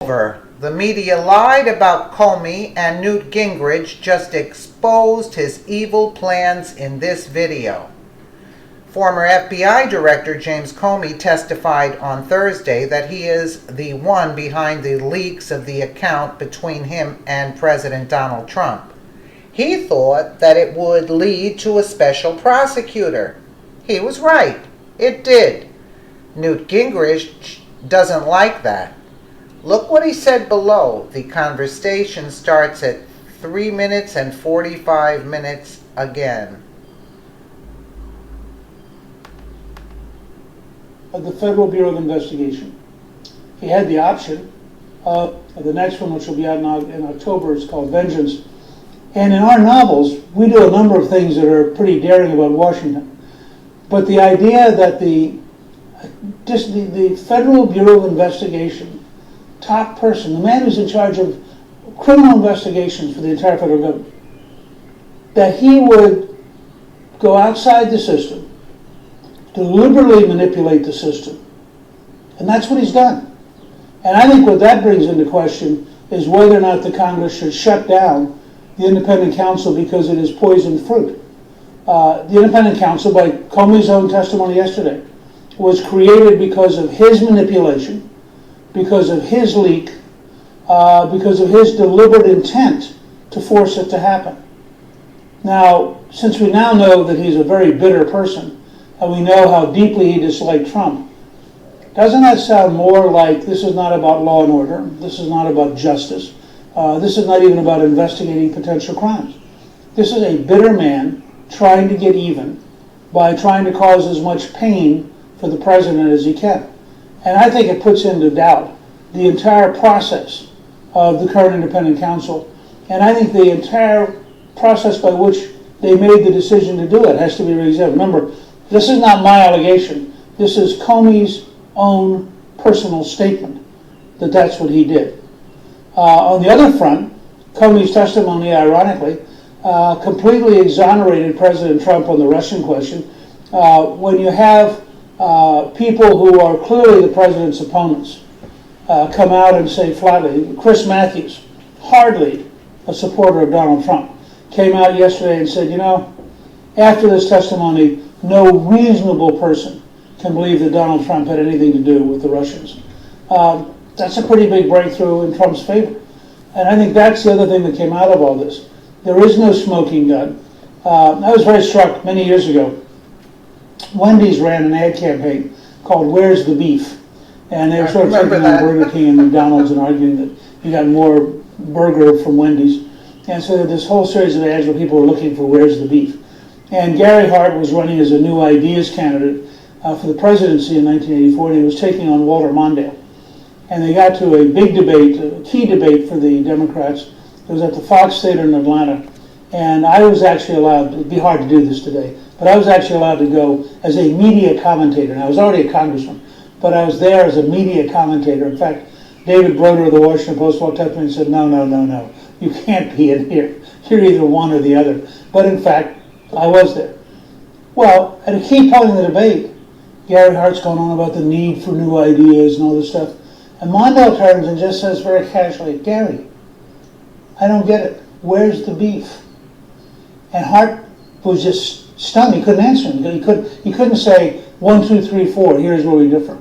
over. The media lied about Comey, and Newt Gingrich just exposed his evil plans in this video. Former FBI Director James Comey testified on Thursday that he is the one behind the leaks of the account between him and President Donald Trump. He thought that it would lead to a special prosecutor. He was right. It did. Newt Gingrich doesn't like that. Look what he said below. The conversation starts at 3 minutes and 45 minutes again. Of the Federal Bureau of Investigation. He had the option of the next one, which will be out in October. It's called Vengeance. And in our novels, we do a number of things that are pretty daring about Washington. But the idea that the Federal Bureau of Investigation top person, the man who's in charge of criminal investigations for the entire federal government, that he would go outside the system, deliberately manipulate the system. And that's what he's done. And I think what that brings into question is whether or not the Congress should shut down the independent counsel because it is poisoned fruit. The independent counsel, by Comey's own testimony yesterday, was created because of his manipulation, because of his leak, because of his deliberate intent to force it to happen. Now, since we now know that he's a very bitter person, and we know how deeply he disliked Trump, doesn't that sound more like this is not about law and order, this is not about justice, this is not even about investigating potential crimes. This is a bitter man trying to get even by trying to cause as much pain for the president as he can. And I think it puts into doubt the entire process of the current independent counsel. And I think the entire process by which they made the decision to do it has to be re-examined. Remember, this is not my allegation. This is Comey's own personal statement that that's what he did. On the other front, Comey's testimony, ironically, completely exonerated President Trump on the Russian question. When you have people who are clearly the president's opponents come out and say flatly, Chris Matthews, hardly a supporter of Donald Trump, came out yesterday and said, you know, after this testimony, no reasonable person can believe that Donald Trump had anything to do with the Russians. That's a pretty big breakthrough in Trump's favor. And I think that's the other thing that came out of all this. There is no smoking gun. I was very struck many years ago. Wendy's ran an ad campaign called Where's the Beef? And they were sort of taking on Burger King and McDonald's and arguing that you got more burger from Wendy's. And so this whole series of ads where people were looking for Where's the Beef? And Gary Hart was running as a New Ideas candidate for the presidency in 1984, and he was taking on Walter Mondale. And they got to a big debate, a key debate for the Democrats. It was at the Fox Theater in Atlanta. And I was actually allowed, it'd be hard to do this today, but I was actually allowed to go as a media commentator. And I was already a congressman, but I was there as a media commentator. In fact, David Broder of the Washington Post walked up to me and said, no, you can't be in here. You're either one or the other. But in fact, I was there. Well, at a key point in the debate, Gary Hart's going on about the need for new ideas and all this stuff. And Mondale turns and just says very casually, Gary, I don't get it. Where's the beef? And Hart was just stunned. He couldn't answer him. He couldn't say 1, 2, 3, 4. Here's where we differ.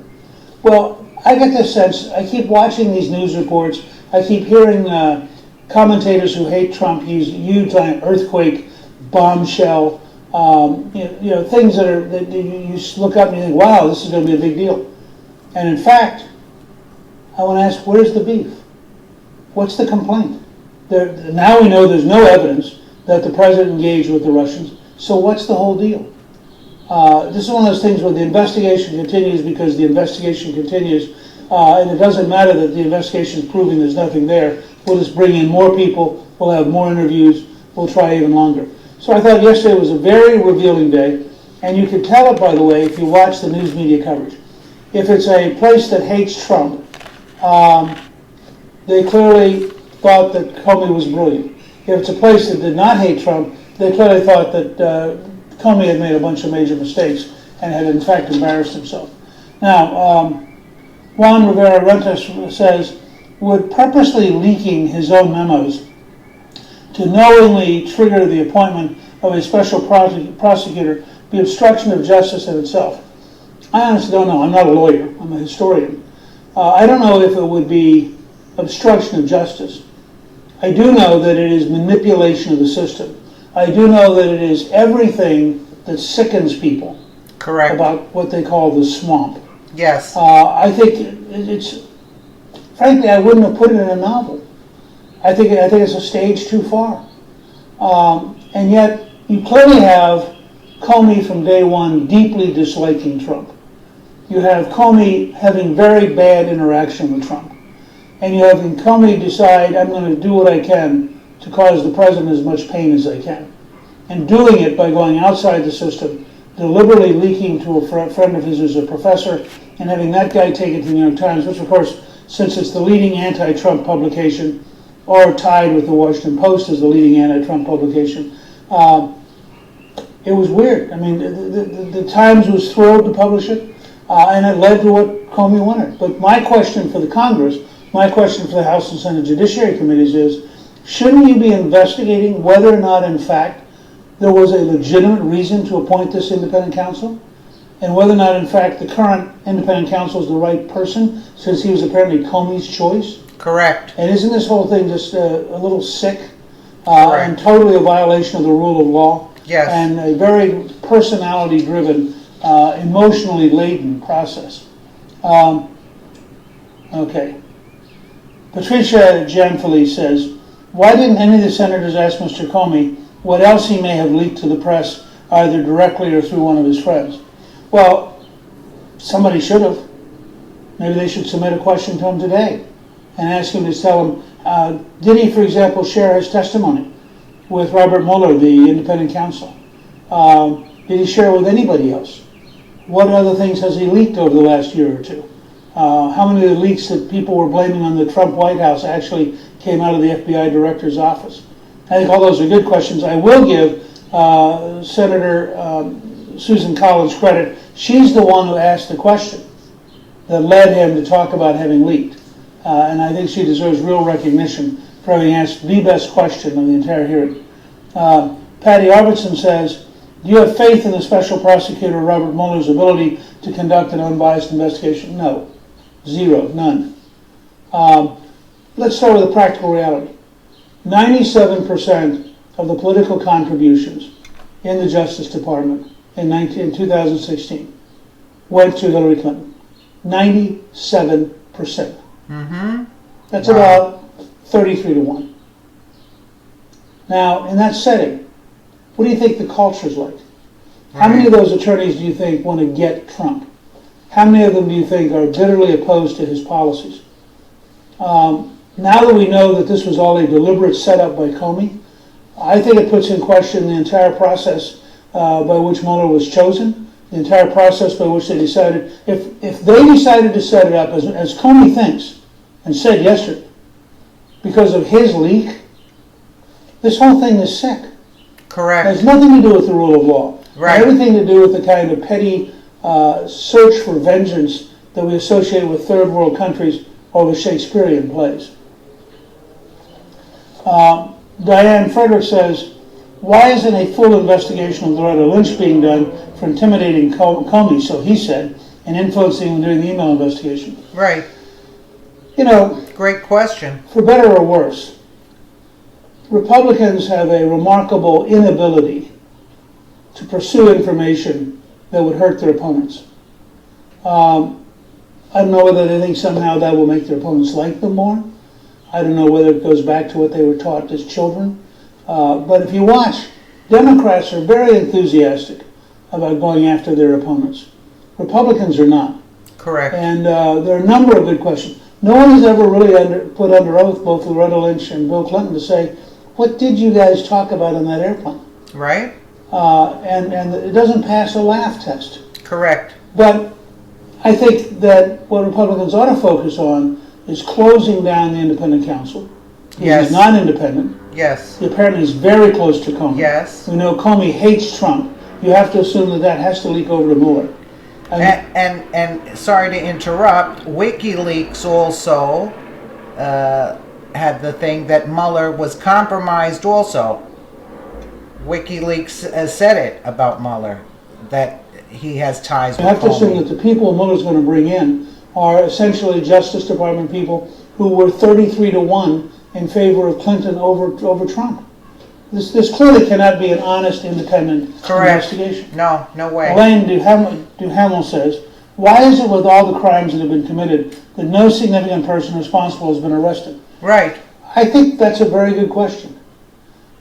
Well, I get this sense. I keep watching these news reports. I keep hearing commentators who hate Trump use huge like earthquake, bombshell, things that you look up and you think, wow, this is going to be a big deal. And in fact, I want to ask, where's the beef? What's the complaint? Now we know there's no evidence that the president engaged with the Russians. So what's the whole deal? This is one of those things where the investigation continues because the investigation continues, and it doesn't matter that the investigation is proving there's nothing there. We'll just bring in more people. We'll have more interviews. We'll try even longer. So I thought yesterday was a very revealing day, and you could tell it, by the way, if you watch the news media coverage. If it's a place that hates Trump, they clearly thought that Comey was brilliant. If it's a place that did not hate Trump, they clearly thought that Comey had made a bunch of major mistakes and had in fact embarrassed himself. Now, Juan Rivera Rentas says would purposely leaking his own memos to knowingly trigger the appointment of a special prosecutor be obstruction of justice in itself? I honestly don't know. I'm not a lawyer. I'm a historian. I don't know if it would be obstruction of justice. I do know that it is manipulation of the system. I do know that it is everything that sickens people. Correct. About what they call the swamp. Yes. I think it's, frankly, I wouldn't have put it in a novel. I think it's a stage too far. And yet, you clearly have Comey from day one deeply disliking Trump. You have Comey having very bad interaction with Trump. And you have Comey decide, I'm going to do what I can to cause the president as much pain as I can. And doing it by going outside the system, deliberately leaking to a friend of his who's a professor, and having that guy take it to the New York Times, which of course, since it's the leading anti-Trump publication, or tied with the Washington Post as the leading anti-Trump publication, it was weird. I mean, the Times was thrilled to publish it, and it led to what Comey wanted. But my question for the Congress, my question for the House and Senate Judiciary Committees is, shouldn't you be investigating whether or not, in fact, there was a legitimate reason to appoint this independent counsel? And whether or not, in fact, the current independent counsel is the right person, since he was apparently Comey's choice? Correct. And isn't this whole thing just a little sick and totally a violation of the rule of law? Yes. And a very personality-driven, emotionally laden process. Okay. Patricia Janfili says, why didn't any of the senators ask Mr. Comey what else he may have leaked to the press, either directly or through one of his friends? Well, somebody should have. Maybe they should submit a question to him today and ask him to tell him, did he, for example, share his testimony with Robert Mueller, the independent counsel? Did he share it with anybody else? What other things has he leaked over the last year or two? How many of the leaks that people were blaming on the Trump White House actually came out of the FBI director's office? I think all those are good questions. I will give Senator Susan Collins credit. She's the one who asked the question that led him to talk about having leaked. And I think she deserves real recognition for having asked the best question of the entire hearing. Patty Arvidsson says, do you have faith in the special prosecutor Robert Mueller's ability to conduct an unbiased investigation? No. Zero. None. Let's start with a practical reality. 97% of the political contributions in the Justice Department in 2016 went to Hillary Clinton. 97%. Mm-hmm. That's about 33 to 1. Now, in that setting, what do you think the culture's like? Right. How many of those attorneys do you think want to get Trump? How many of them do you think are bitterly opposed to his policies? Now that we know that this was all a deliberate setup by Comey, I think it puts in question the entire process by which Mueller was chosen, the entire process by which they decided. If they decided to set it up, as Comey thinks, and said yesterday, because of his leak, this whole thing is sick. Correct. It has nothing to do with the rule of law. Right. Everything to do with the kind of petty search for vengeance that we associate with third world countries or with Shakespearean plays. Diane Frederick says, why isn't a full investigation of Loretta Lynch being done for intimidating Comey, so he said, and influencing him during the email investigation? Right. You know, great question. For better or worse, Republicans have a remarkable inability to pursue information that would hurt their opponents. I don't know whether they think somehow that will make their opponents like them more. I don't know whether it goes back to what they were taught as children. But if you watch, Democrats are very enthusiastic about going after their opponents. Republicans are not. Correct. And there are a number of good questions. No one has ever really put under oath both Loretta Lynch and Bill Clinton to say, what did you guys talk about on that airplane? Right. And it doesn't pass a laugh test. Correct. But I think that what Republicans ought to focus on is closing down the independent counsel. Yes. He's not independent. Yes. He apparently is very close to Comey. Yes. We know Comey hates Trump. You have to assume that that has to leak over to Mueller. And sorry to interrupt, WikiLeaks also had the thing that Mueller was compromised also. WikiLeaks has said it about Mueller, that he has ties You with have to assume Comey. that the people Mueller's going to bring in are essentially Justice Department people who were 33-1 in favor of Clinton over Trump. This clearly cannot be an honest, independent investigation. No, no way. Elaine Duhamel says, why is it with all the crimes that have been committed that no significant person responsible has been arrested? Right. I think that's a very good question.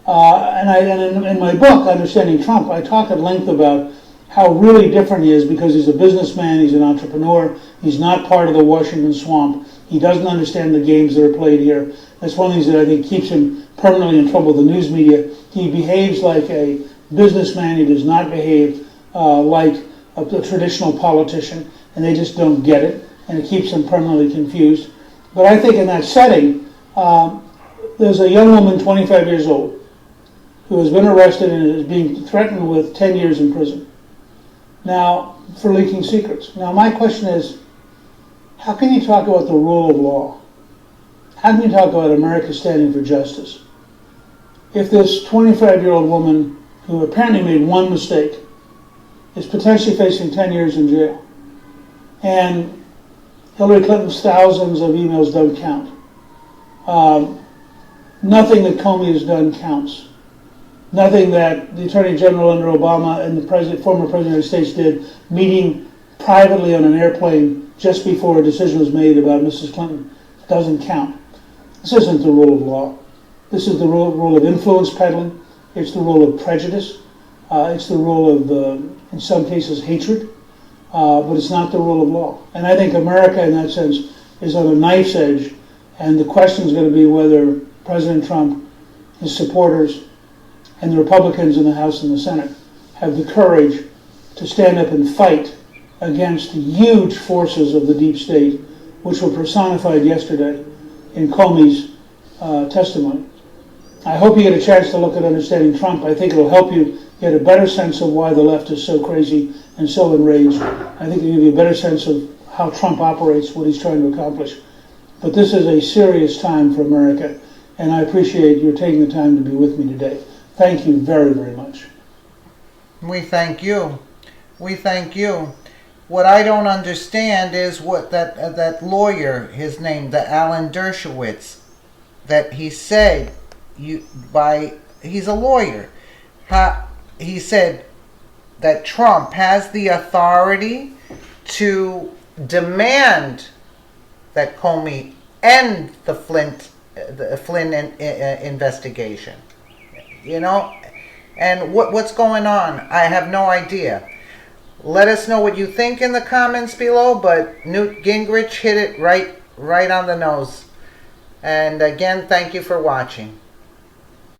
And in my book, Understanding Trump, I talk at length about how really different he is because he's a businessman, he's an entrepreneur, he's not part of the Washington swamp, he doesn't understand the games that are played here. That's one of the things that I think keeps him permanently in trouble with the news media. He behaves like a businessman, he does not behave like a traditional politician, and they just don't get it, and it keeps them permanently confused. But I think in that setting, there's a young woman, 25 years old, who has been arrested and is being threatened with 10 years in prison. Now, for leaking secrets. Now, my question is, how can you talk about the rule of law? How can you talk about America standing for justice if this 25-year-old woman, who apparently made one mistake, is potentially facing 10 years in jail, and Hillary Clinton's thousands of emails don't count? Nothing that Comey has done counts. Nothing that the Attorney General under Obama and the former President of the United States did, meeting privately on an airplane just before a decision was made about Mrs. Clinton, doesn't count. This isn't the rule of law. This is the rule of influence peddling. It's the rule of prejudice. It's the rule of, in some cases, hatred. But it's not the rule of law. And I think America, in that sense, is on a knife's edge. And the question is going to be whether President Trump, his supporters, and the Republicans in the House and the Senate have the courage to stand up and fight against the huge forces of the deep state, which were personified yesterday in Comey's testimony. I hope you get a chance to look at Understanding Trump. I think it'll help you get a better sense of why the left is so crazy and so enraged. I think it'll give you a better sense of how Trump operates, what he's trying to accomplish. But this is a serious time for America, and I appreciate your taking the time to be with me today. Thank you very, very much. We thank you. We thank you. What I don't understand is what that lawyer, his name, the Alan Dershowitz, that he said, he's a lawyer. He said that Trump has the authority to demand that Comey end the Flynn investigation. You know, and what's going on? I have no idea. Let us know what you think in the comments below, but Newt Gingrich hit it right on the nose. And again, thank you for watching.